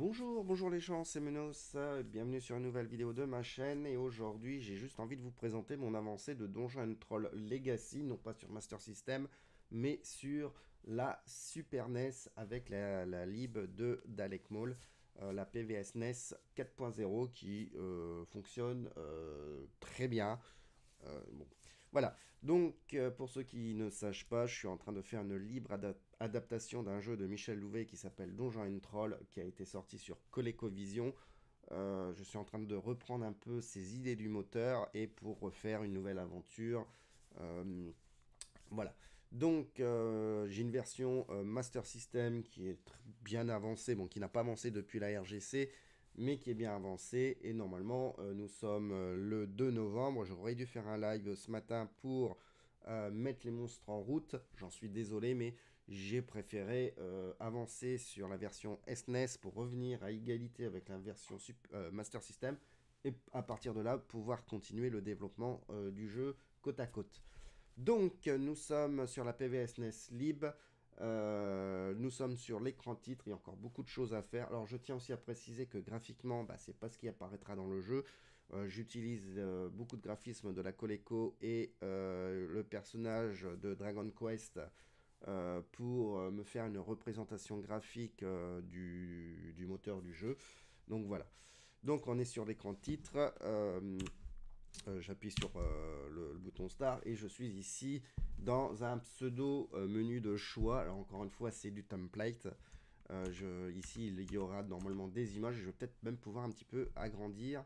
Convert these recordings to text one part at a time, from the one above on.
Bonjour les gens, c'est Menos, bienvenue sur une nouvelle vidéo de ma chaîne et aujourd'hui j'ai juste envie de vous présenter mon avancée de Donjons Troll Legacy, non pas sur Master System mais sur la Super NES avec la lib de Dalek Mall, la PVS NES 4.0 qui fonctionne très bien. Bon. Voilà, donc pour ceux qui ne sachent pas, je suis en train de faire une libre adaptation d'un jeu de Michel Louvet qui s'appelle Donjons Troll, qui a été sorti sur ColecoVision. Je suis en train de reprendre un peu ses idées du moteur et pour refaire une nouvelle aventure. Euh, voilà. Donc j'ai une version Master System qui est bien avancée, bon, qui n'a pas avancé depuis la RGC, mais qui est bien avancée. Et normalement, nous sommes le 2 novembre. J'aurais dû faire un live ce matin pour mettre les monstres en route. J'en suis désolé, mais j'ai préféré avancer sur la version SNES pour revenir à égalité avec la version Master System. Et à partir de là, pouvoir continuer le développement du jeu côte à côte. Donc, nous sommes sur la PVS NES Lib. Nous sommes sur l'écran titre. Il y a encore beaucoup de choses à faire. Alors, je tiens aussi à préciser que graphiquement, c'est pas ce qui apparaîtra dans le jeu. J'utilise beaucoup de graphismes de la Coleco et le personnage de Dragon Quest pour me faire une représentation graphique du moteur du jeu. Donc voilà. Donc on est sur l'écran titre. J'appuie sur le bouton Start et je suis ici dans un pseudo menu de choix. Alors encore une fois, c'est du template. Ici, il y aura normalement des images. Je vais peut-être même pouvoir un petit peu agrandir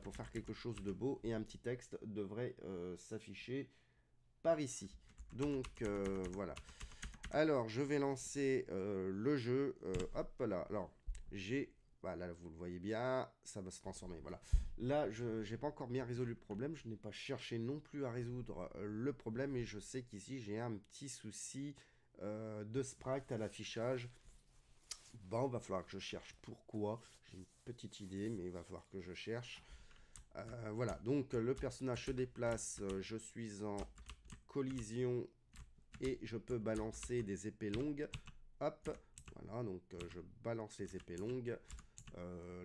pour faire quelque chose de beau. Et un petit texte devrait s'afficher par ici. Donc voilà. Alors, je vais lancer le jeu. Hop là. Alors, j'ai... Voilà, là, vous le voyez bien, ça va se transformer. Voilà. Là, je n'ai pas encore bien résolu le problème. Je n'ai pas cherché non plus à résoudre le problème. Et je sais qu'ici, j'ai un petit souci de sprite à l'affichage. Bon, va falloir que je cherche pourquoi. J'ai une petite idée, mais il va falloir que je cherche. Voilà, donc le personnage se déplace. Je suis en collision et je peux balancer des épées longues. Hop, voilà, donc je balance les épées longues.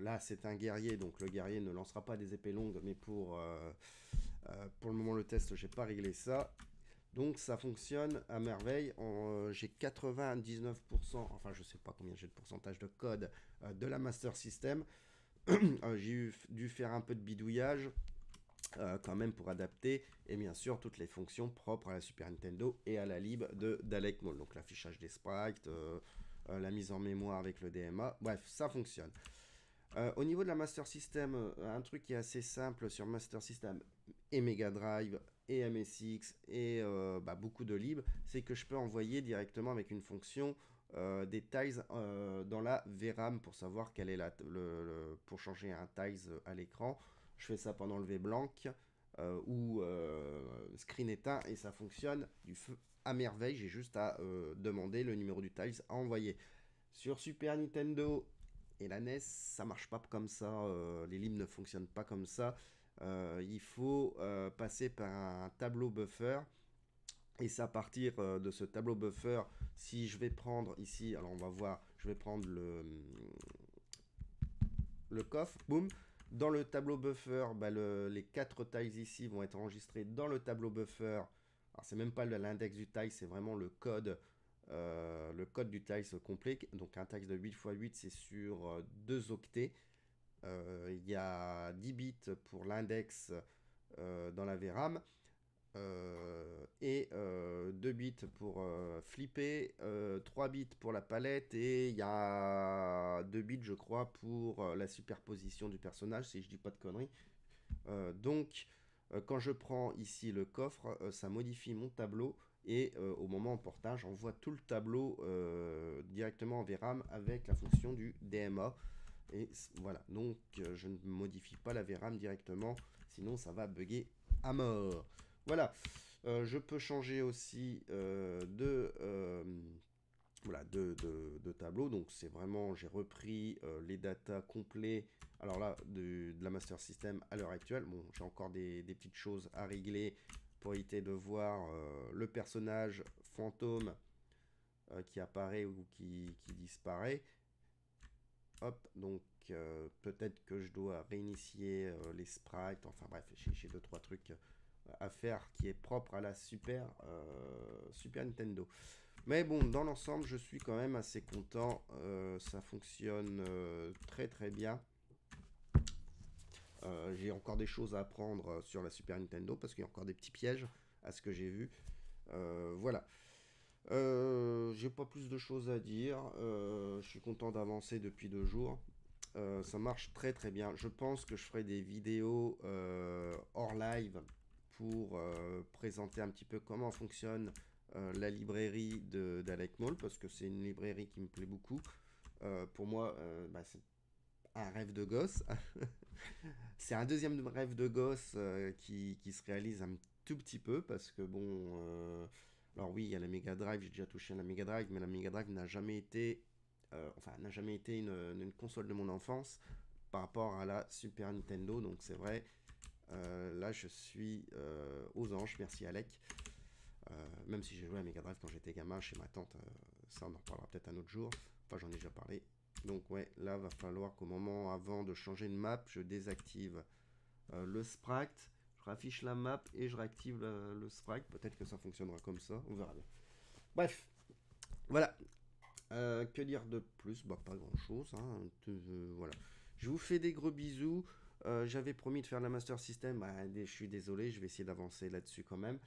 Là, c'est un guerrier, donc le guerrier ne lancera pas des épées longues, mais pour le moment, le test, j'ai pas réglé ça. Donc ça fonctionne à merveille. J'ai 99%, enfin je sais pas combien j'ai de pourcentage de code de la Master System. J'ai dû faire un peu de bidouillage quand même pour adapter, et bien sûr toutes les fonctions propres à la Super Nintendo et à la lib de Dalek Mall, donc l'affichage des sprites, la mise en mémoire avec le DMA, bref, ça fonctionne. Au niveau de la Master System, un truc qui est assez simple sur Master System et Mega Drive et MSX et beaucoup de lib, c'est que je peux envoyer directement avec une fonction des tiles dans la VRAM pour savoir quelle est pour changer un tiles à l'écran. Je fais ça pendant le VBlank ou screen éteint et ça fonctionne du feu à merveille. J'ai juste à demander le numéro du tiles à envoyer. Sur Super Nintendo et la NES, ça marche pas comme ça. Les limes ne fonctionnent pas comme ça. Il faut passer par un tableau buffer. Et c'est à partir de ce tableau buffer, si je vais prendre ici, alors on va voir, je vais prendre le coffre, boum. Dans le tableau buffer, les 4 tiles ici vont être enregistrés dans le tableau buffer. Alors c'est même pas l'index du tile, c'est vraiment le code du tiles complet. Donc un tiles de 8 x 8, c'est sur 2 octets. Il y a 10 bits pour l'index dans la VRAM. Et 2 bits pour flipper, 3 bits pour la palette et il y a 2 bits je crois pour la superposition du personnage si je dis pas de conneries. Donc quand je prends ici le coffre, ça modifie mon tableau et au moment en portage on voit tout le tableau directement en VRAM avec la fonction du DMA. Et voilà, donc je ne modifie pas la VRAM directement, sinon ça va bugger à mort. Voilà, je peux changer aussi voilà, de tableau. Donc c'est vraiment, j'ai repris les datas complets. Alors là, de la Master System à l'heure actuelle. Bon, j'ai encore des petites choses à régler pour éviter de voir le personnage fantôme qui apparaît ou qui disparaît. Hop, donc peut-être que je dois réinitier les sprites. Enfin bref, j'ai deux trois trucs à faire qui est propre à la Super Nintendo. Mais bon, dans l'ensemble, je suis quand même assez content. Ça fonctionne très très bien. J'ai encore des choses à apprendre sur la Super Nintendo parce qu'il y a encore des petits pièges à ce que j'ai vu. Voilà. J'ai pas plus de choses à dire. Je suis content d'avancer depuis 2 jours. Ça marche très très bien. Je pense que je ferai des vidéos hors live pour présenter un petit peu comment fonctionne la librairie d'Alec Mall parce que c'est une librairie qui me plaît beaucoup. Pour moi, bah, c'est un rêve de gosse. C'est un deuxième rêve de gosse qui se réalise un tout petit peu parce que bon, alors oui, il y a la Mega Drive, j'ai déjà touché à la Mega Drive, mais la Mega Drive n'a jamais été, enfin, n'a jamais été une console de mon enfance par rapport à la Super Nintendo. Donc c'est vrai, là je suis aux anges, merci Alec. Même si j'ai joué à Mega Drive quand j'étais gamin chez ma tante, ça on en reparlera peut-être un autre jour. Enfin, j'en ai déjà parlé. Donc ouais, là va falloir qu'au moment avant de changer de map, je désactive le sprite, je raffiche la map et je réactive le sprite. Peut-être que ça fonctionnera comme ça, on verra bien. Bref, voilà. Que dire de plus? Bah pas grand chose. Hein. Voilà. Je vous fais des gros bisous. J'avais promis de faire la Master System. Bah, je suis désolé, je vais essayer d'avancer là-dessus quand même.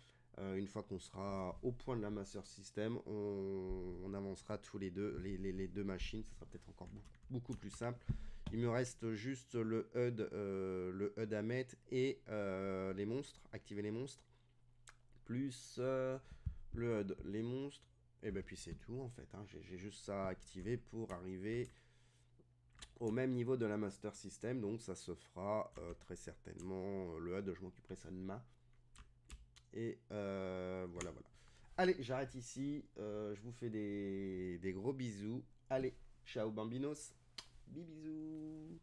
Une fois qu'on sera au point de la Master System, on avancera tous les deux, les deux machines. Ça sera peut-être encore beaucoup plus simple. Il me reste juste le HUD à mettre et les monstres, activer les monstres, plus le HUD, les monstres, et ben puis c'est tout en fait. Hein. J'ai juste ça à activer pour arriver au même niveau de la Master System, donc ça se fera très certainement. Le HUD, je m'occuperai ça demain. Et voilà, voilà. Allez, j'arrête ici. Je vous fais des gros bisous. Allez, ciao bambinos. Bisous.